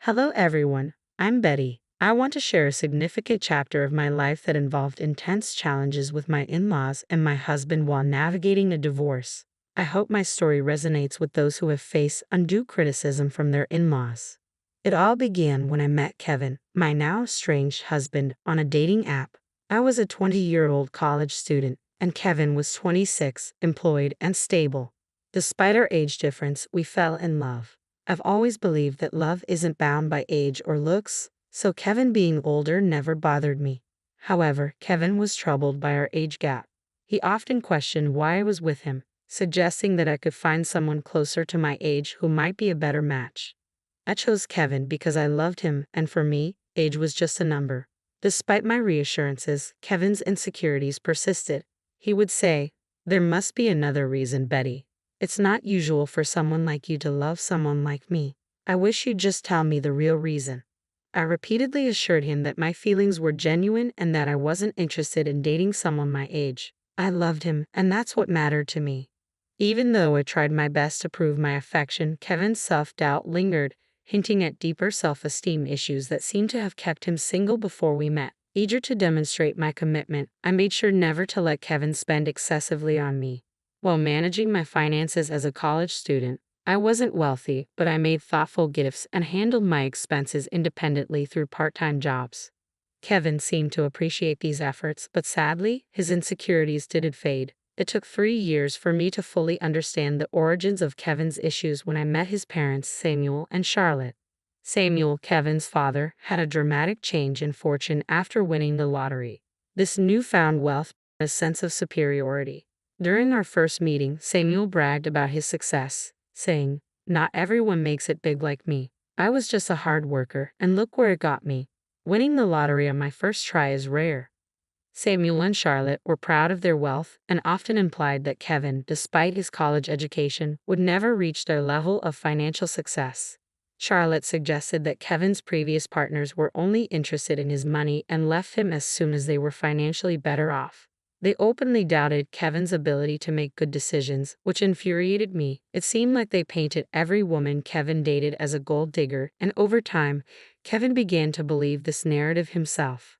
Hello, everyone. I'm Betty. I want to share a significant chapter of my life that involved intense challenges with my in laws and my husband while navigating a divorce. I hope my story resonates with those who have faced undue criticism from their in laws. It all began when I met Kevin, my now estranged husband, on a dating app. I was a 20-year-old college student, and Kevin was 26, employed, and stable. Despite our age difference, we fell in love. I've always believed that love isn't bound by age or looks, so Kevin being older never bothered me. However, Kevin was troubled by our age gap. He often questioned why I was with him, suggesting that I could find someone closer to my age who might be a better match. I chose Kevin because I loved him, and for me, age was just a number. Despite my reassurances, Kevin's insecurities persisted. He would say, "There must be another reason, Betty. It's not usual for someone like you to love someone like me. I wish you'd just tell me the real reason." I repeatedly assured him that my feelings were genuine and that I wasn't interested in dating someone my age. I loved him, and that's what mattered to me. Even though I tried my best to prove my affection, Kevin's self-doubt lingered, hinting at deeper self-esteem issues that seemed to have kept him single before we met. Eager to demonstrate my commitment, I made sure never to let Kevin spend excessively on me. While managing my finances as a college student, I wasn't wealthy, but I made thoughtful gifts and handled my expenses independently through part-time jobs. Kevin seemed to appreciate these efforts, but sadly, his insecurities didn't fade. It took 3 years for me to fully understand the origins of Kevin's issues when I met his parents, Samuel and Charlotte. Samuel, Kevin's father, had a dramatic change in fortune after winning the lottery. This newfound wealth brought a sense of superiority. During our first meeting, Samuel bragged about his success, saying, "Not everyone makes it big like me. I was just a hard worker, and look where it got me. Winning the lottery on my first try is rare." Samuel and Charlotte were proud of their wealth and often implied that Kevin, despite his college education, would never reach their level of financial success. Charlotte suggested that Kevin's previous partners were only interested in his money and left him as soon as they were financially better off. They openly doubted Kevin's ability to make good decisions, which infuriated me. It seemed like they painted every woman Kevin dated as a gold digger, and over time, Kevin began to believe this narrative himself.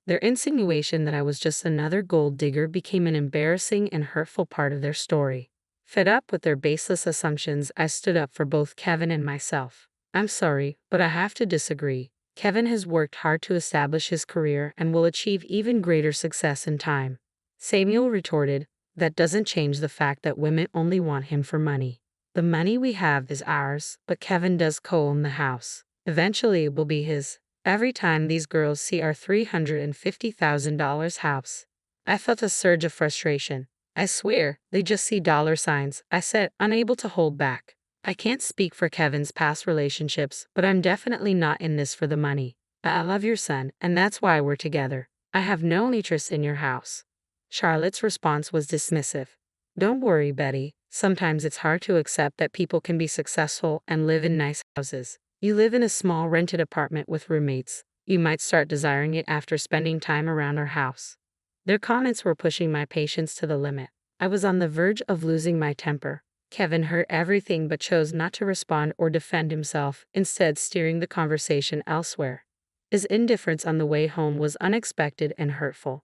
Their insinuation that I was just another gold digger became an embarrassing and hurtful part of their story. Fed up with their baseless assumptions, I stood up for both Kevin and myself. "I'm sorry, but I have to disagree. Kevin has worked hard to establish his career and will achieve even greater success in time." Samuel retorted, "That doesn't change the fact that women only want him for money. The money we have is ours, but Kevin does co-own the house. Eventually it will be his. Every time these girls see our $350,000 house." I felt a surge of frustration. "I swear, they just see dollar signs," I said, unable to hold back. "I can't speak for Kevin's past relationships, but I'm definitely not in this for the money. I love your son, and that's why we're together. I have no interest in your house." Charlotte's response was dismissive. "Don't worry, Betty. Sometimes it's hard to accept that people can be successful and live in nice houses. You live in a small rented apartment with roommates. You might start desiring it after spending time around our house." Their comments were pushing my patience to the limit. I was on the verge of losing my temper. Kevin heard everything but chose not to respond or defend himself, instead steering the conversation elsewhere. His indifference on the way home was unexpected and hurtful.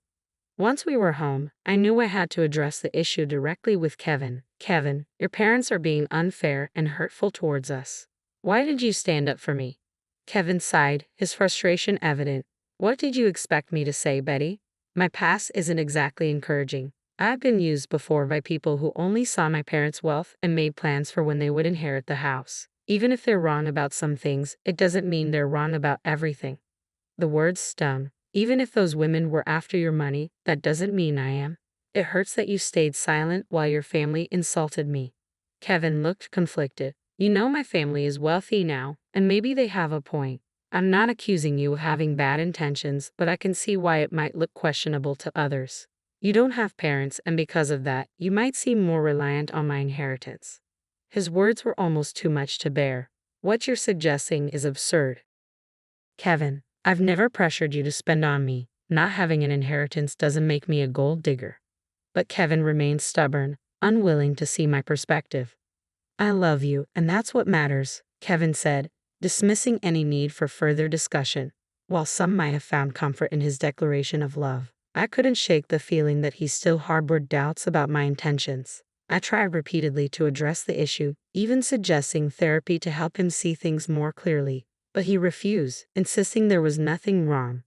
Once we were home, I knew I had to address the issue directly with Kevin. "Kevin, your parents are being unfair and hurtful towards us. Why did you stand up for me?" Kevin sighed, his frustration evident. "What did you expect me to say, Betty? My past isn't exactly encouraging. I've been used before by people who only saw my parents' wealth and made plans for when they would inherit the house. Even if they're wrong about some things, it doesn't mean they're wrong about everything." The words stung. "Even if those women were after your money, that doesn't mean I am. It hurts that you stayed silent while your family insulted me." Kevin looked conflicted. "You know my family is wealthy now, and maybe they have a point. I'm not accusing you of having bad intentions, but I can see why it might look questionable to others. You don't have parents, and because of that, you might seem more reliant on my inheritance." His words were almost too much to bear. "What you're suggesting is absurd." "Kevin, I've never pressured you to spend on me. Not having an inheritance doesn't make me a gold digger." But Kevin remained stubborn, unwilling to see my perspective. "I love you, and that's what matters," Kevin said. dismissing any need for further discussion. While some might have found comfort in his declaration of love, I couldn't shake the feeling that he still harbored doubts about my intentions. I tried repeatedly to address the issue, even suggesting therapy to help him see things more clearly, but he refused, insisting there was nothing wrong.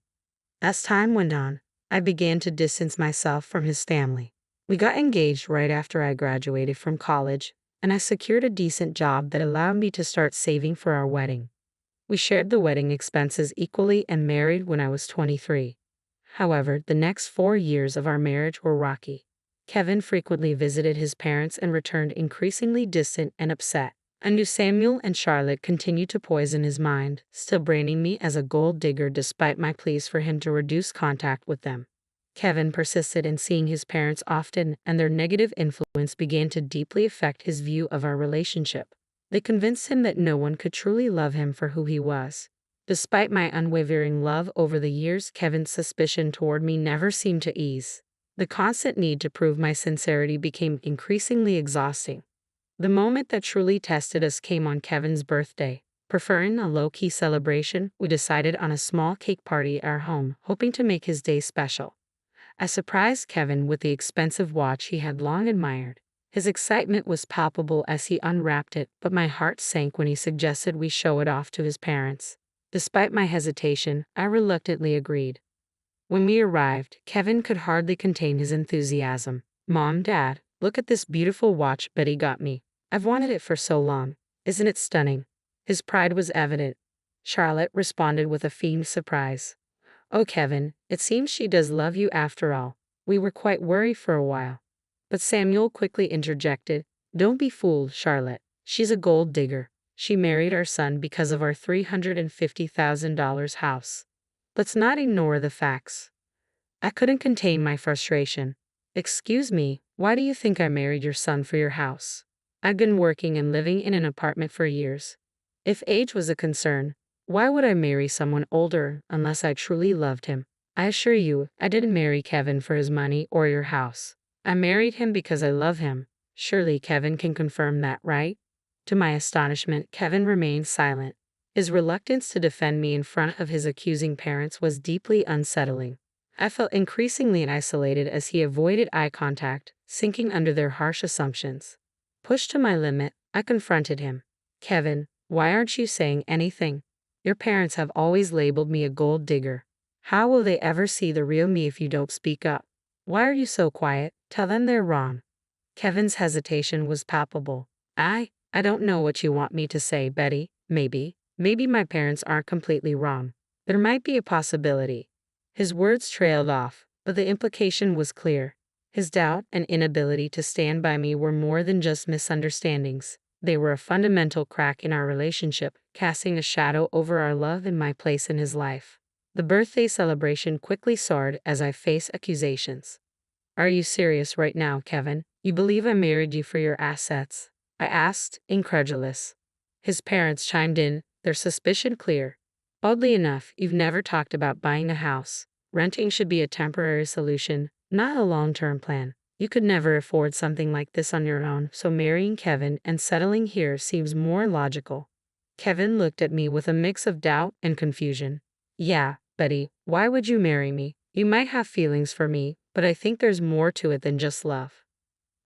As time went on, I began to distance myself from his family. We got engaged right after I graduated from college, and I secured a decent job that allowed me to start saving for our wedding. We shared the wedding expenses equally and married when I was 23. However, the next 4 years of our marriage were rocky. Kevin frequently visited his parents and returned increasingly distant and upset. I knew Samuel and Charlotte continued to poison his mind, still branding me as a gold digger despite my pleas for him to reduce contact with them. Kevin persisted in seeing his parents often, and their negative influence began to deeply affect his view of our relationship. They convinced him that no one could truly love him for who he was. Despite my unwavering love over the years, Kevin's suspicion toward me never seemed to ease. The constant need to prove my sincerity became increasingly exhausting. The moment that truly tested us came on Kevin's birthday. Preferring a low-key celebration, we decided on a small cake party at our home, hoping to make his day special. I surprised Kevin with the expensive watch he had long admired. His excitement was palpable as he unwrapped it, but my heart sank when he suggested we show it off to his parents. Despite my hesitation, I reluctantly agreed. When we arrived, Kevin could hardly contain his enthusiasm. "Mom, Dad, look at this beautiful watch Betty got me. I've wanted it for so long. Isn't it stunning?" His pride was evident. Charlotte responded with a feigned surprise. "Oh, Kevin, it seems she does love you after all. We were quite worried for a while." But Samuel quickly interjected, "Don't be fooled, Charlotte. She's a gold digger. She married our son because of our $350,000 house. Let's not ignore the facts." I couldn't contain my frustration. "Excuse me, why do you think I married your son for your house? I've been working and living in an apartment for years. If age was a concern, why would I marry someone older unless I truly loved him? I assure you, I didn't marry Kevin for his money or your house. I married him because I love him. Surely Kevin can confirm that, right?" To my astonishment, Kevin remained silent. His reluctance to defend me in front of his accusing parents was deeply unsettling. I felt increasingly isolated as he avoided eye contact, sinking under their harsh assumptions. Pushed to my limit, I confronted him. "Kevin, why aren't you saying anything? Your parents have always labeled me a gold digger. How will they ever see the real me if you don't speak up? Why are you so quiet? Tell them they're wrong." Kevin's hesitation was palpable. I don't know what you want me to say, Betty. Maybe my parents aren't completely wrong. There might be a possibility." His words trailed off, but the implication was clear. His doubt and inability to stand by me were more than just misunderstandings. They were a fundamental crack in our relationship, casting a shadow over our love and my place in his life. The birthday celebration quickly soared as I faced accusations. "Are you serious right now, Kevin? You believe I married you for your assets?" I asked, incredulous. His parents chimed in, their suspicion clear. "Oddly enough, you've never talked about buying a house. Renting should be a temporary solution, not a long-term plan. You could never afford something like this on your own, so marrying Kevin and settling here seems more logical." Kevin looked at me with a mix of doubt and confusion. "Yeah, Betty, why would you marry me? You might have feelings for me, but I think there's more to it than just love."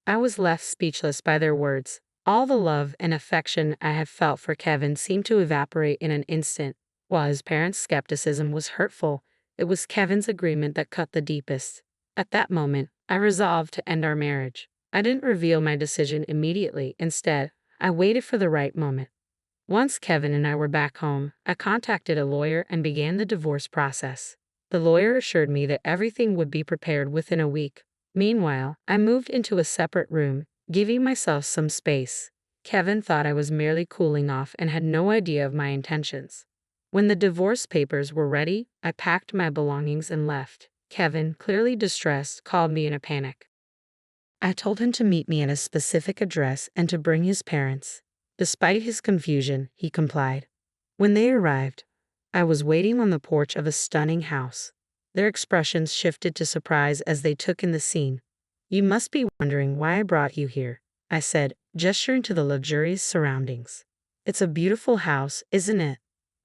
I was left speechless by their words. All the love and affection I had felt for Kevin seemed to evaporate in an instant. While his parents' skepticism was hurtful, it was Kevin's agreement that cut the deepest. At that moment, I resolved to end our marriage. I didn't reveal my decision immediately. Instead, I waited for the right moment. Once Kevin and I were back home, I contacted a lawyer and began the divorce process. The lawyer assured me that everything would be prepared within a week. Meanwhile, I moved into a separate room, giving myself some space. Kevin thought I was merely cooling off and had no idea of my intentions. When the divorce papers were ready, I packed my belongings and left. Kevin, clearly distressed, called me in a panic. I told him to meet me at a specific address and to bring his parents. Despite his confusion, he complied. When they arrived, I was waiting on the porch of a stunning house. Their expressions shifted to surprise as they took in the scene. "You must be wondering why I brought you here," I said, gesturing to the luxurious surroundings. It's a beautiful house, isn't it?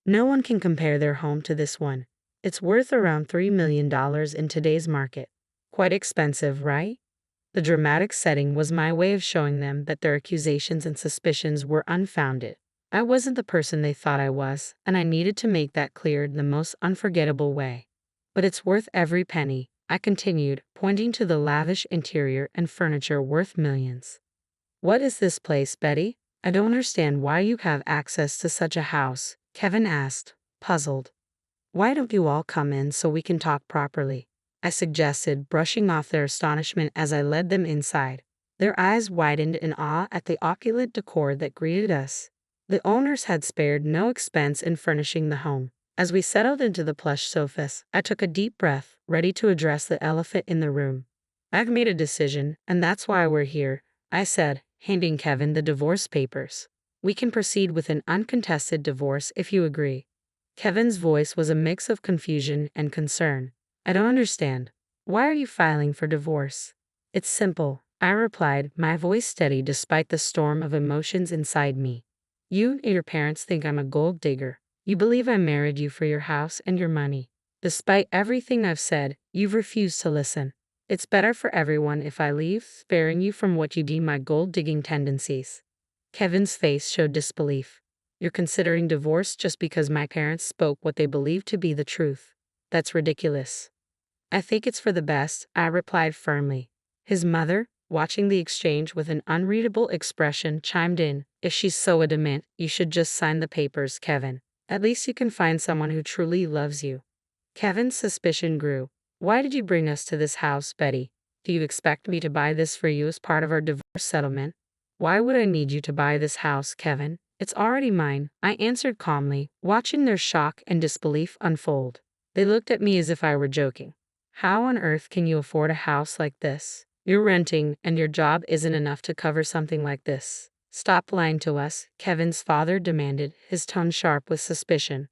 No one can compare their home to this one. It's worth around $3 million in today's market. Quite expensive, right? The dramatic setting was my way of showing them that their accusations and suspicions were unfounded. I wasn't the person they thought I was, and I needed to make that clear in the most unforgettable way. But it's worth every penny, I continued, pointing to the lavish interior and furniture worth millions. What is this place, Betty? I don't understand why you have access to such a house, Kevin asked, puzzled. Why don't you all come in so we can talk properly? I suggested, brushing off their astonishment as I led them inside. Their eyes widened in awe at the opulent decor that greeted us. The owners had spared no expense in furnishing the home. As we settled into the plush sofas, I took a deep breath, ready to address the elephant in the room. I've made a decision, and that's why we're here, I said, handing Kevin the divorce papers. We can proceed with an uncontested divorce if you agree. Kevin's voice was a mix of confusion and concern. I don't understand. Why are you filing for divorce? It's simple, I replied, my voice steady despite the storm of emotions inside me. You and your parents think I'm a gold digger. You believe I married you for your house and your money. Despite everything I've said, you've refused to listen. It's better for everyone if I leave, sparing you from what you deem my gold-digging tendencies. Kevin's face showed disbelief. You're considering divorce just because my parents spoke what they believed to be the truth. That's ridiculous. I think it's for the best, I replied firmly. His mother, watching the exchange with an unreadable expression, chimed in. If she's so adamant, you should just sign the papers, Kevin. At least you can find someone who truly loves you. Kevin's suspicion grew. Why did you bring us to this house, Betty? Do you expect me to buy this for you as part of our divorce settlement? Why would I need you to buy this house, Kevin? It's already mine, I answered calmly, watching their shock and disbelief unfold. They looked at me as if I were joking. How on earth can you afford a house like this? You're renting, and your job isn't enough to cover something like this. Stop lying to us, Kevin's father demanded, his tone sharp with suspicion.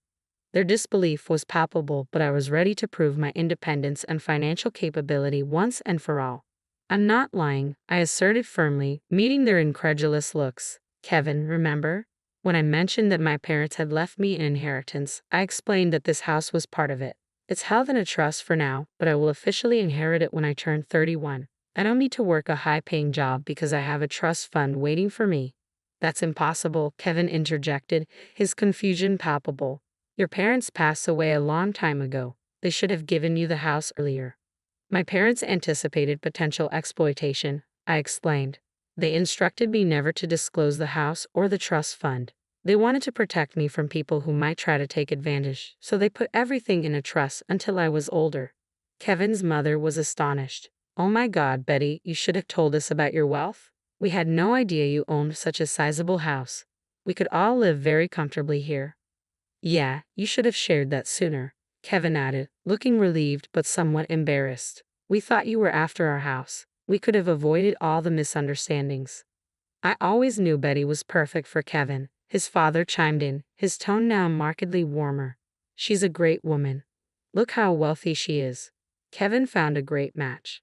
Their disbelief was palpable, but I was ready to prove my independence and financial capability once and for all. I'm not lying, I asserted firmly, meeting their incredulous looks. Kevin, remember? When I mentioned that my parents had left me an inheritance, I explained that this house was part of it. It's held in a trust for now, but I will officially inherit it when I turn 31. I don't need to work a high-paying job because I have a trust fund waiting for me. That's impossible, Kevin interjected, his confusion palpable. Your parents passed away a long time ago. They should have given you the house earlier. My parents anticipated potential exploitation, I explained. They instructed me never to disclose the house or the trust fund. They wanted to protect me from people who might try to take advantage, so they put everything in a trust until I was older. Kevin's mother was astonished. Oh my God, Betty, you should have told us about your wealth. We had no idea you owned such a sizable house. We could all live very comfortably here. Yeah, you should have shared that sooner, Kevin added, looking relieved but somewhat embarrassed. We thought you were after our house. We could have avoided all the misunderstandings. I always knew Betty was perfect for Kevin, his father chimed in, his tone now markedly warmer. She's a great woman. Look how wealthy she is. Kevin found a great match.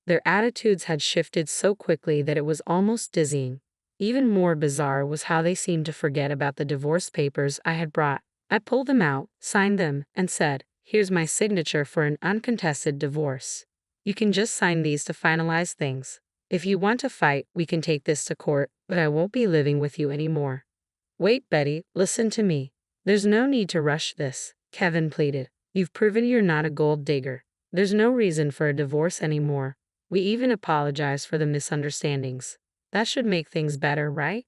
Their attitudes had shifted so quickly that it was almost dizzying. Even more bizarre was how they seemed to forget about the divorce papers I had brought. I pulled them out, signed them, and said, here's my signature for an uncontested divorce. You can just sign these to finalize things. If you want to fight, we can take this to court, but I won't be living with you anymore. Wait, Betty, listen to me. There's no need to rush this, Kevin pleaded. You've proven you're not a gold digger. There's no reason for a divorce anymore. We even apologize for the misunderstandings. That should make things better, right?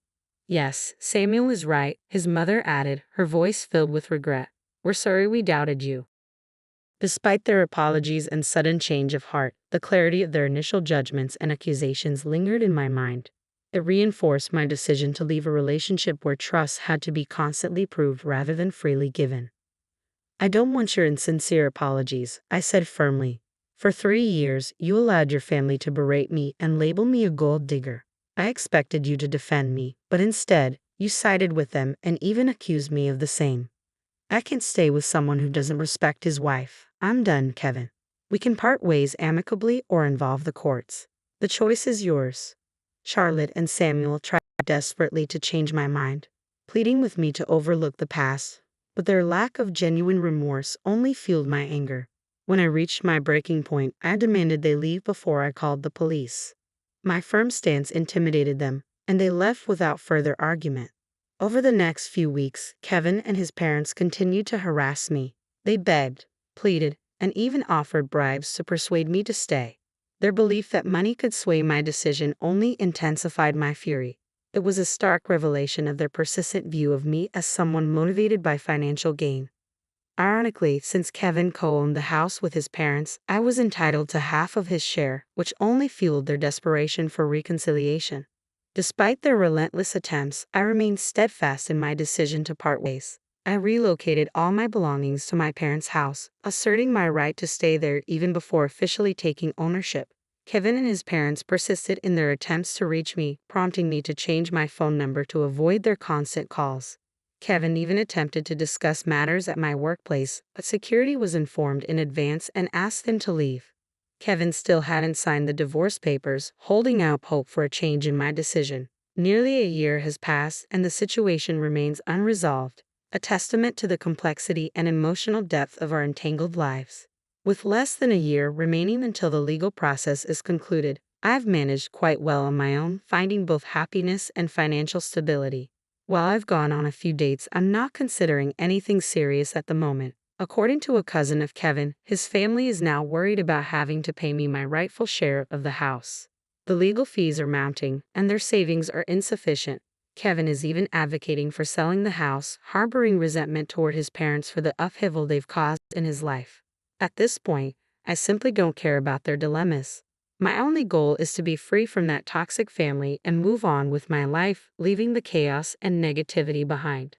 Yes, Samuel is right, his mother added, her voice filled with regret. We're sorry we doubted you. Despite their apologies and sudden change of heart, the clarity of their initial judgments and accusations lingered in my mind. It reinforced my decision to leave a relationship where trust had to be constantly proved rather than freely given. I don't want your insincere apologies, I said firmly. For 3 years, you allowed your family to berate me and label me a gold digger. I expected you to defend me, but instead, you sided with them and even accused me of the same. I can't stay with someone who doesn't respect his wife. I'm done, Kevin. We can part ways amicably or involve the courts. The choice is yours. Charlotte and Samuel tried desperately to change my mind. pleading with me to overlook the past, but their lack of genuine remorse only fueled my anger. When I reached my breaking point, I demanded they leave before I called the police. My firm stance intimidated them, and they left without further argument. Over the next few weeks, Kevin and his parents continued to harass me. They begged, pleaded, and even offered bribes to persuade me to stay. Their belief that money could sway my decision only intensified my fury. It was a stark revelation of their persistent view of me as someone motivated by financial gain. Ironically, since Kevin co-owned the house with his parents, I was entitled to half of his share, which only fueled their desperation for reconciliation. Despite their relentless attempts, I remained steadfast in my decision to part ways. I relocated all my belongings to my parents' house, asserting my right to stay there even before officially taking ownership. Kevin and his parents persisted in their attempts to reach me, prompting me to change my phone number to avoid their constant calls. Kevin even attempted to discuss matters at my workplace, but security was informed in advance and asked them to leave. Kevin still hadn't signed the divorce papers, holding out hope for a change in my decision. Nearly a year has passed and the situation remains unresolved, a testament to the complexity and emotional depth of our entangled lives. With less than a year remaining until the legal process is concluded, I've managed quite well on my own, finding both happiness and financial stability. While I've gone on a few dates, I'm not considering anything serious at the moment. According to a cousin of Kevin, his family is now worried about having to pay me my rightful share of the house. The legal fees are mounting, and their savings are insufficient. Kevin is even advocating for selling the house, harboring resentment toward his parents for the upheaval they've caused in his life. At this point, I simply don't care about their dilemmas. My only goal is to be free from that toxic family and move on with my life, leaving the chaos and negativity behind.